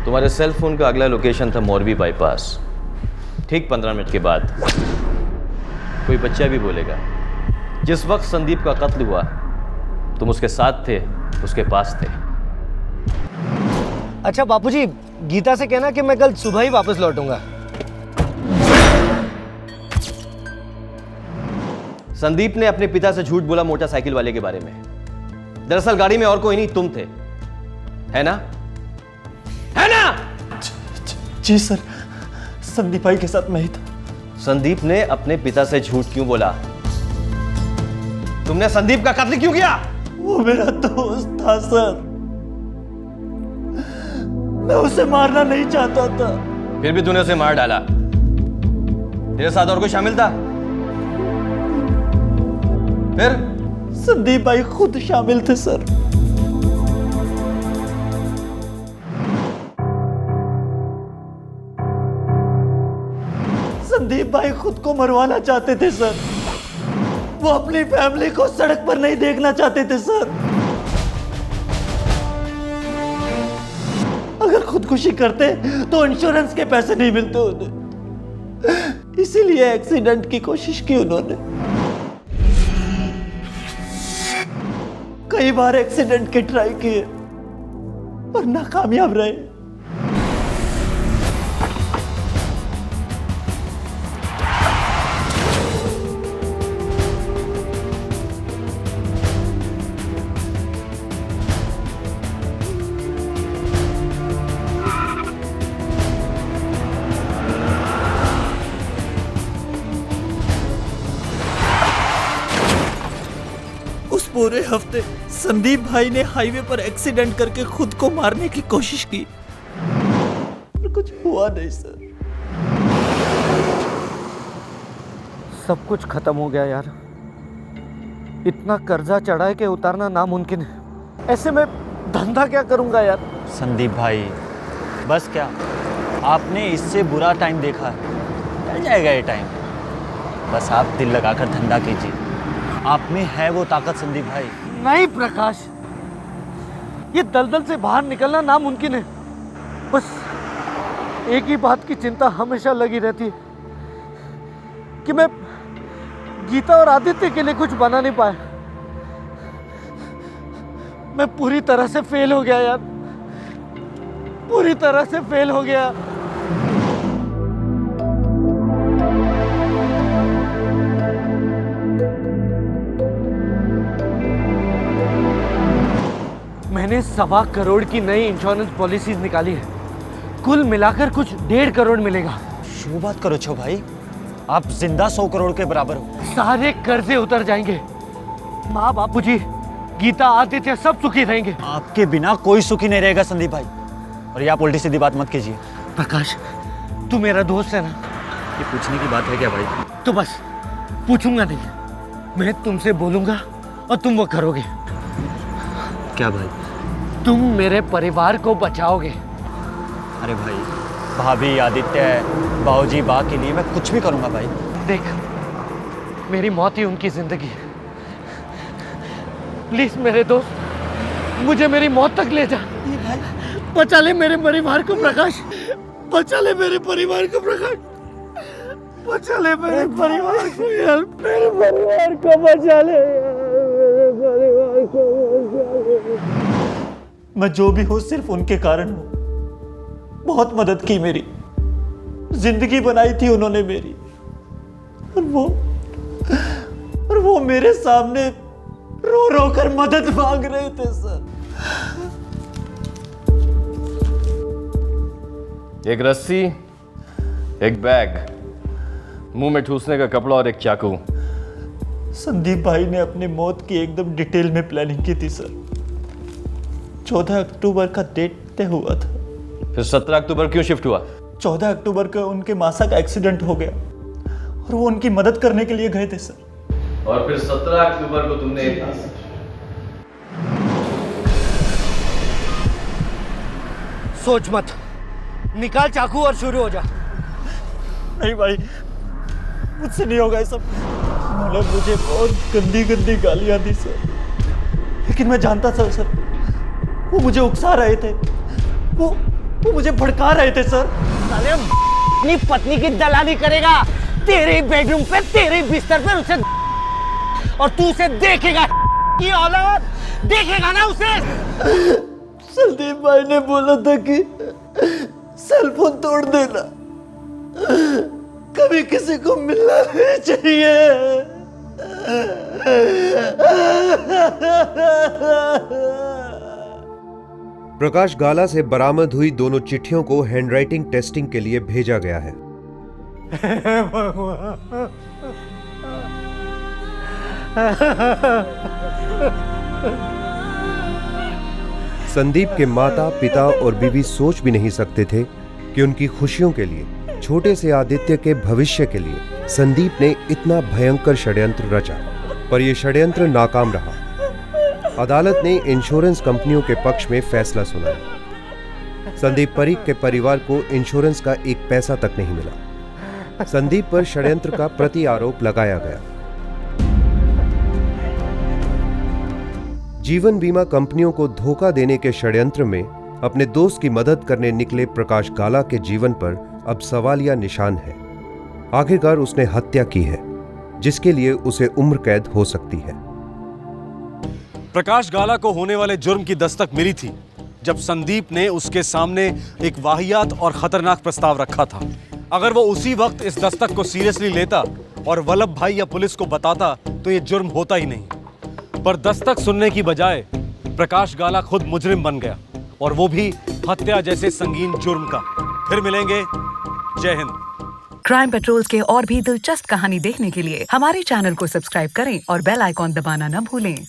तुम्हारे सेल फोन का अगला लोकेशन था मोरबी बाईपास। ठीक 15 मिनट के बाद कोई बच्चा भी बोलेगा, जिस वक्त संदीप का कत्ल हुआ तुम उसके साथ थे, उसके पास थे। अच्छा बापूजी, गीता से कहना कि मैं कल सुबह ही वापस लौटूंगा। संदीप ने अपने पिता से झूठ बोला मोटरसाइकिल वाले के बारे में। दरअसल गाड़ी में और कोई नहीं, तुम थे, है ना? है ना? जी सर, संदीप भाई के साथ मैं ही था। संदीप ने अपने पिता से झूठ क्यों बोला? तुमने संदीप का कत्ल क्यों किया? वो मेरा दोस्त था सर, मैं उसे मारना नहीं चाहता था। फिर भी तूने उसे मार डाला। तेरे साथ और कोई शामिल था? फिर? संदीप भाई खुद शामिल थे सर। संदीप भाई खुद को मरवाना चाहते थे सर। वो अपनी फैमिली को सड़क पर नहीं देखना चाहते थे सर। अगर खुदकुशी करते तो इंश्योरेंस के पैसे नहीं मिलते उन्हें, इसीलिए एक्सीडेंट की कोशिश की उन्होंने। कई बार एक्सीडेंट के ट्राई किए और नाकामयाब रहे। पूरे हफ्ते संदीप भाई ने हाईवे पर एक्सीडेंट करके खुद को मारने की कोशिश की, पर कुछ हुआ नहीं सर। सब कुछ खत्म हो गया यार। इतना कर्जा चढ़ा है कि उतारना नामुमकिन है। ऐसे में धंधा क्या करूंगा यार? संदीप भाई, बस क्या, आपने इससे बुरा टाइम देखा है, चल जाएगा ये टाइम। बस आप दिल लगाकर धंधा कीजिए, आप में है वो ताकत संदीप भाई। नहीं प्रकाश, ये दलदल से बाहर निकलना नामुमकिन है। बस एक ही बात की चिंता हमेशा लगी रहती है कि मैं गीता और आदित्य के लिए कुछ बना नहीं पाया। मैं पूरी तरह से फेल हो गया यार, पूरी तरह से फेल हो गया। मैंने 1.25 करोड़ की नई इंश्योरेंस पॉलिसीज निकाली है, कुल मिलाकर कुछ 1.5 करोड़ मिलेगा। शो बात करो छो भाई, आप जिंदा 100 करोड़ के बराबर हो। सारे कर्जे उतर जाएंगे, माँ बापूजी, गीता, आदित्य सब सुखी रहेंगे। आपके बिना कोई सुखी नहीं रहेगा संदीप भाई। और ये आप उल्टी सीधी बात मत कीजिए। प्रकाश, तू मेरा दोस्त है ना? ये पूछने की बात है क्या भाई? तो बस पूछूंगा नहीं, मैं तुमसे बोलूंगा और तुम वो करोगे। क्या भाई? तुम मेरे परिवार को बचाओगे। अरे भाई, भाभी, आदित्य, बाऊजी, बा के लिए मैं कुछ भी करूंगा भाई। देख, मेरी मौत ही उनकी जिंदगी है। प्लीज मेरे दोस्त, मुझे मेरी मौत तक ले जा। बचा ले मेरे परिवार को प्रकाश, बचा ले मेरे परिवार को प्रकाश, बचा ले मेरे परिवार को यार, मेरे परिवार को बचा ले यार, मेरे परिवार को बचा ले। मैं जो भी हूँ सिर्फ उनके कारण हूँ। बहुत मदद की मेरी, जिंदगी बनाई थी उन्होंने मेरी, और वो मेरे सामने रो रो कर मदद मांग रहे थे सर। एक रस्सी, एक बैग, मुंह में ठूसने का कपड़ा और एक चाकू। संदीप भाई ने अपनी मौत की एकदम डिटेल में प्लानिंग की थी सर। 14 अक्टूबर का डेट तय हुआ था। फिर 17 अक्टूबर क्यों शिफ्ट हुआ? 14 अक्टूबर को उनके मासा का एक्सीडेंट हो गया और वो उनकी मदद करने के लिए गए थे सर। और फिर 17 अक्टूबर को तुमने सोच मत, निकाल चाकू और शुरू हो जा। नहीं भाई, मुझसे नहीं होगा ये सब। उन्होंने मुझे बहुत गंदी गंदी गालियां दी सर, लेकिन मैं जानता था सर, वो मुझे उकसा रहे थे, वो मुझे भड़का रहे थे सर। साले अपनी पत्नी की दलाली करेगा, तेरे बेडरूम पे, तेरे बिस्तर पे उसे, और तू उसे देखेगा, ये औलाद देखेगा ना उसे। संदीप भाई ने बोला था कि सेल फोन तोड़ देना, कभी किसी को मिलना नहीं चाहिए। प्रकाश गाला से बरामद हुई दोनों चिट्ठियों को हैंडराइटिंग टेस्टिंग के लिए भेजा गया है। संदीप के माता, पिता और बीवी सोच भी नहीं सकते थे कि उनकी खुशियों के लिए, छोटे से आदित्य के भविष्य के लिए संदीप ने इतना भयंकर षड्यंत्र रचा, पर यह षड्यंत्र नाकाम रहा। अदालत ने इंश्योरेंस कंपनियों के पक्ष में फैसला सुनाया। संदीप परीख के परिवार को इंश्योरेंस का एक पैसा तक नहीं मिला। संदीप पर षड्यंत्र का प्रति आरोप लगाया गया। जीवन बीमा कंपनियों को धोखा देने के षड्यंत्र में अपने दोस्त की मदद करने निकले प्रकाश गाला के जीवन पर अब सवालिया निशान है। आखिरकार उसने हत्या की है, जिसके लिए उसे उम्र कैद हो सकती है। प्रकाश गाला को होने वाले जुर्म की दस्तक मिली थी जब संदीप ने उसके सामने एक वाहियात और खतरनाक प्रस्ताव रखा था। अगर वो उसी वक्त इस दस्तक को सीरियसली लेता और वल्लभ भाई या पुलिस को बताता तो ये जुर्म होता ही नहीं। पर दस्तक सुनने की बजाय प्रकाश गाला खुद मुजरिम बन गया, और वो भी हत्या जैसे संगीन जुर्म का। फिर मिलेंगे। जय हिंद। क्राइम पेट्रोल्स के और भी दिलचस्प कहानी देखने के लिए हमारे चैनल को सब्सक्राइब करें और बेल आइकॉन दबाना न भूलें।